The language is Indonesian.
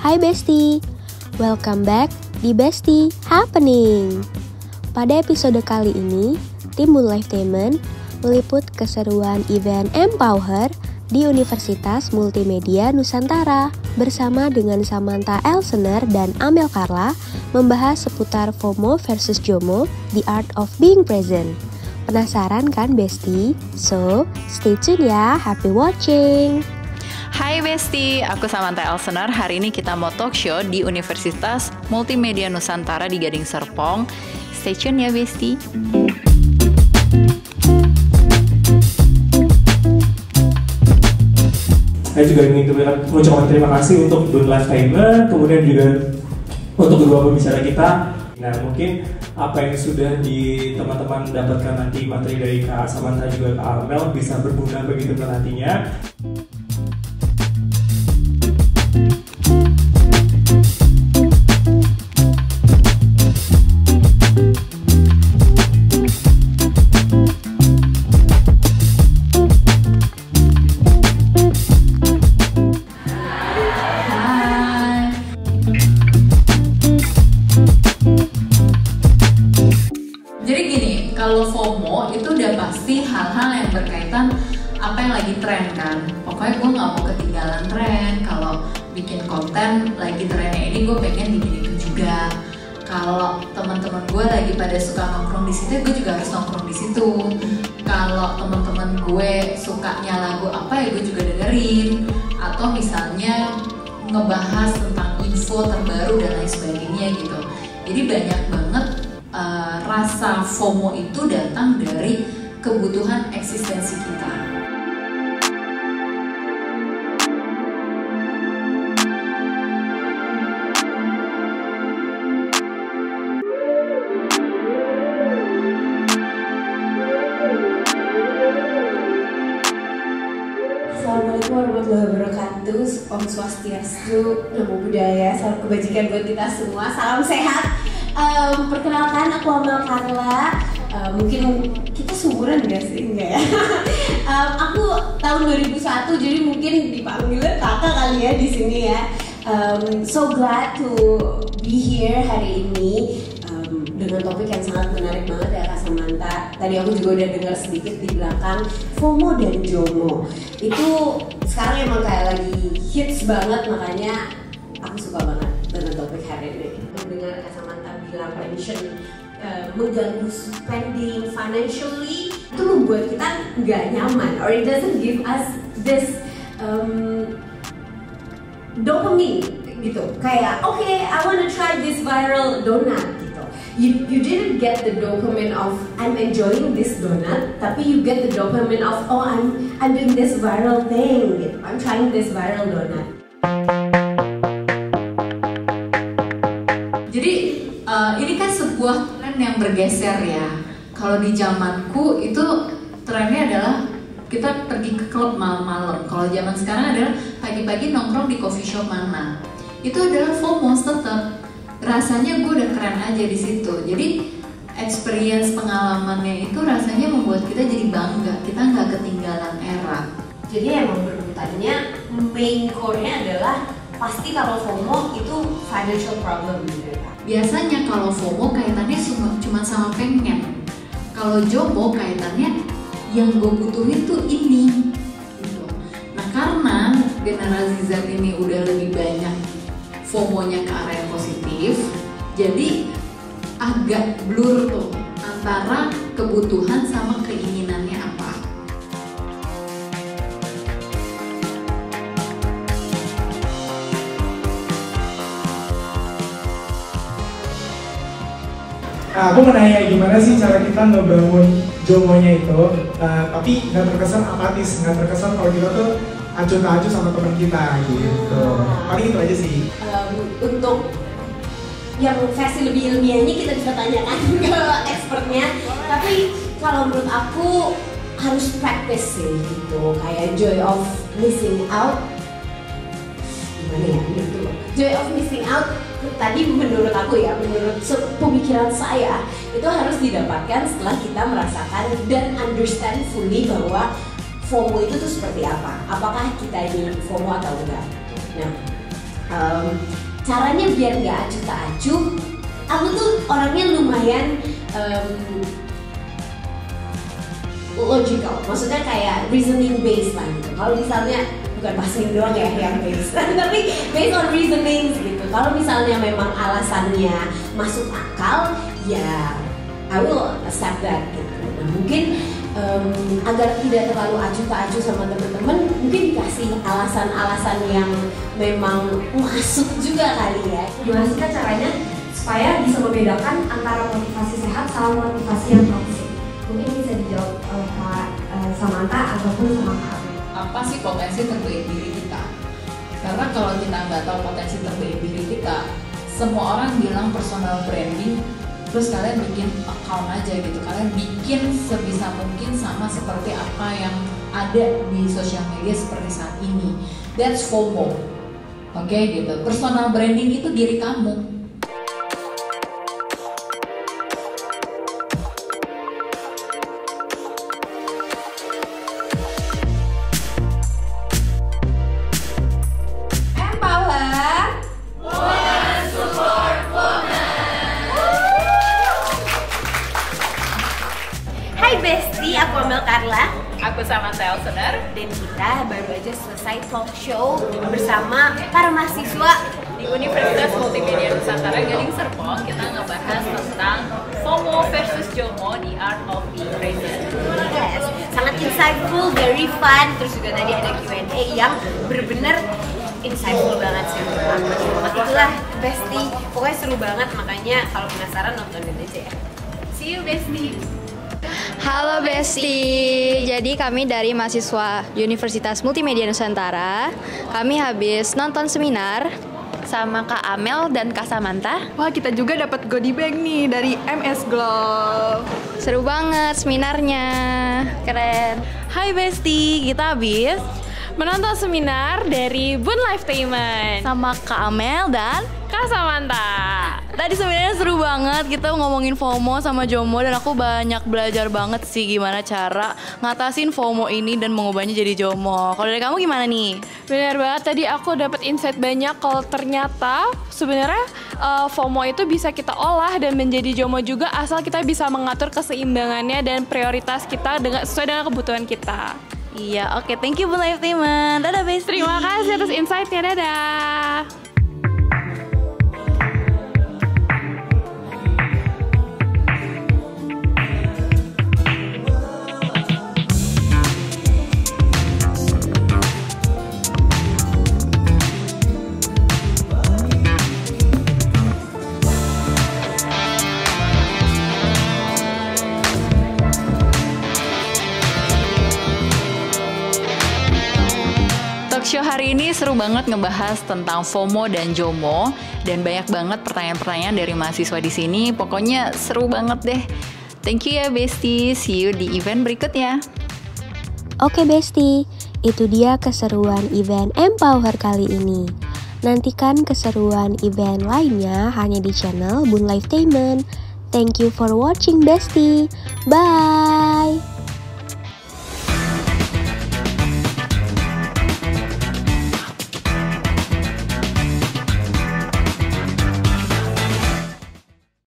Hai Bestie, welcome back di Bestie Happening. Pada episode kali ini, tim Moonlifetainment meliput keseruan event Empower di Universitas Multimedia Nusantara bersama dengan Samantha Elsener dan Amel Carla membahas seputar FOMO versus JOMO, The Art of Being Present. Penasaran kan Bestie? So, stay tune ya, happy watching! Hai Besti, aku Samantha Elsener. Hari ini kita mau talk show di Universitas Multimedia Nusantara di Gading Serpong. Stay tune ya Besti. Saya juga ingin mengucapkan terima kasih untuk Moonlifetainment, kemudian juga untuk kedua pembicara kita. Nah, mungkin apa yang sudah di teman-teman dapatkan nanti materi dari Kak Samantha juga Kak Amel bisa berguna bagi teman nantinya. Kalau FOMO itu udah pasti hal-hal yang berkaitan apa yang lagi tren kan. Pokoknya gue nggak mau ketinggalan tren. Kalau bikin konten lagi trennya ini gue pengen bikin itu juga. Kalau teman-teman gue lagi pada suka nongkrong di situ, gue juga harus nongkrong di situ. Kalau teman-teman gue sukanya lagu apa ya gue juga dengerin. Atau misalnya ngebahas tentang info terbaru dan lain sebagainya gitu. Jadi banyak banget rasa FOMO itu datang dari kebutuhan eksistensi kita. Assalamualaikum warahmatullahi wabarakatuh. Om Swastiastu, Namo Buddhaya, salam kebajikan buat kita semua, salam sehat. Perkenalkan aku Amel Carla. Mungkin kita seumuran gak sih? Enggak ya? Aku tahun 2001, jadi mungkin dipanggilnya kakak kali ya di sini ya. So glad to be here hari ini dengan topik yang sangat menarik banget ya Kak Samantha. Tadi aku juga udah dengar sedikit di belakang FOMO dan JOMO. Itu sekarang emang kayak lagi hits banget, makanya aku suka banget dengan topik hari ini. Mendengar Kak Samantha bilang mention mengganggu spending financially, itu membuat kita nggak nyaman, or it doesn't give us this dopamine gitu. Kayak okay, I wanna try this viral donut gitu. You didn't get the dopamine of I'm enjoying this donut, tapi you get the dopamine of oh I'm doing this viral thing gitu. I'm trying this viral donut. Jadi ini kan sebuah tren yang bergeser ya. Kalau di zamanku itu trennya adalah kita pergi ke klub malam-malam. Kalau zaman sekarang adalah pagi-pagi nongkrong di coffee shop mana. Itu adalah FOMO tetap. Rasanya gue udah keren aja di situ. Jadi experience pengalamannya itu rasanya membuat kita jadi bangga. Kita nggak ketinggalan era. Jadi emang berurutannya main core-nya adalah pasti kalau FOMO itu financial problem gitu ya. Biasanya kalau FOMO kaitannya cuma sama pengen. Kalau JOMO kaitannya yang gue butuhin tuh ini gitu. Nah karena generasi Z ini udah lebih banyak FOMO-nya ke arah yang positif, jadi agak blur tuh antara kebutuhan sama keinginannya apa. Aku mau nanya gimana sih cara kita ngebangun JOMO-nya itu, tapi nggak terkesan apatis, nggak terkesan kalau kita tuh acuh-acuh sama teman kita gitu. Paling itu aja sih. Untuk yang versi lebih ilmiahnya kita bisa tanyakan ke expertnya. Tapi kalau menurut aku harus practice sih gitu. Kayak joy of missing out. Gimana ya gitu. Joy of missing out tadi menurut aku ya, menurut pemikiran saya itu harus didapatkan setelah kita merasakan dan understand fully bahwa FOMO itu tuh seperti apa. Apakah kita ini FOMO atau enggak? Nah, caranya biar nggak acuh tak acuh, aku tuh orangnya lumayan logical, maksudnya kayak reasoning based lah gitu. Kalau misalnya bukan passing doang ya yang based, tapi based on reasoning gitu. Kalau misalnya memang alasannya masuk akal, ya I will accept that gitu. Nah, mungkin agar tidak terlalu acuh tak acuh sama teman-teman, mungkin dikasih alasan-alasan yang memang masuk juga kali ya. Gimana sih Kak caranya supaya bisa membedakan antara motivasi sehat sama motivasi yang toksik? Mungkin bisa dijawab oleh Kak Samantha ataupun sama Kak Amel. Apa sih potensi terbaik diri kita? Karena kalau kita nggak tahu potensi terbaik diri kita, semua orang bilang personal branding, terus kalian bikin account aja gitu, kalian bikin sebisa mungkin sama seperti apa yang ada di sosial media seperti saat ini. That's FOMO. Oke gitu. Personal branding itu diri kamu. Hai Besti, aku Amel Carla. Aku Samantha Elsener. Dan kita baru aja selesai talk show bersama para mahasiswa Di Universitas Multimedia Nusantara Gading Serpong, kita ngebahas tentang FOMO versus JOMO, the art of being present. Yes, sangat insightful, very fun. Terus juga tadi ada Q&A yang benar-benar insightful banget sih menurut aku. Itulah Besti, pokoknya seru banget, makanya kalau penasaran nontonin aja ya. See you Besti. Halo Besti, jadi kami dari mahasiswa Universitas Multimedia Nusantara. Kami habis nonton seminar sama Kak Amel dan Kak Samantha. Wah, kita juga dapat goodie bag nih dari MS Glow. Seru banget seminarnya, keren. Hai Besti, kita habis menonton seminar dari Bun Lifetainment Sama Kak Amel dan Kak Samantha. tadi sebenarnya seru banget, kita ngomongin FOMO sama JOMO dan aku banyak belajar banget sih gimana cara ngatasin FOMO ini dan mengubahnya jadi JOMO. Kalau dari kamu gimana nih? Benar banget, tadi aku dapat insight banyak kalau ternyata sebenarnya FOMO itu bisa kita olah dan menjadi JOMO juga asal kita bisa mengatur keseimbangannya dan prioritas kita sesuai dengan kebutuhan kita. Iya, oke, thank you Bun Lifetainment. Dadah Besti. Terima kasih atas insight-nya, dadah. Talkshow hari ini seru banget ngebahas tentang FOMO dan JOMO dan banyak banget pertanyaan-pertanyaan dari mahasiswa di sini. Pokoknya seru banget deh. Thank you ya Besti. See you di event berikutnya. Oke Besti, itu dia keseruan event Empower kali ini. Nantikan keseruan event lainnya hanya di channel Bun Lifetainment. Thank you for watching Besti. Bye.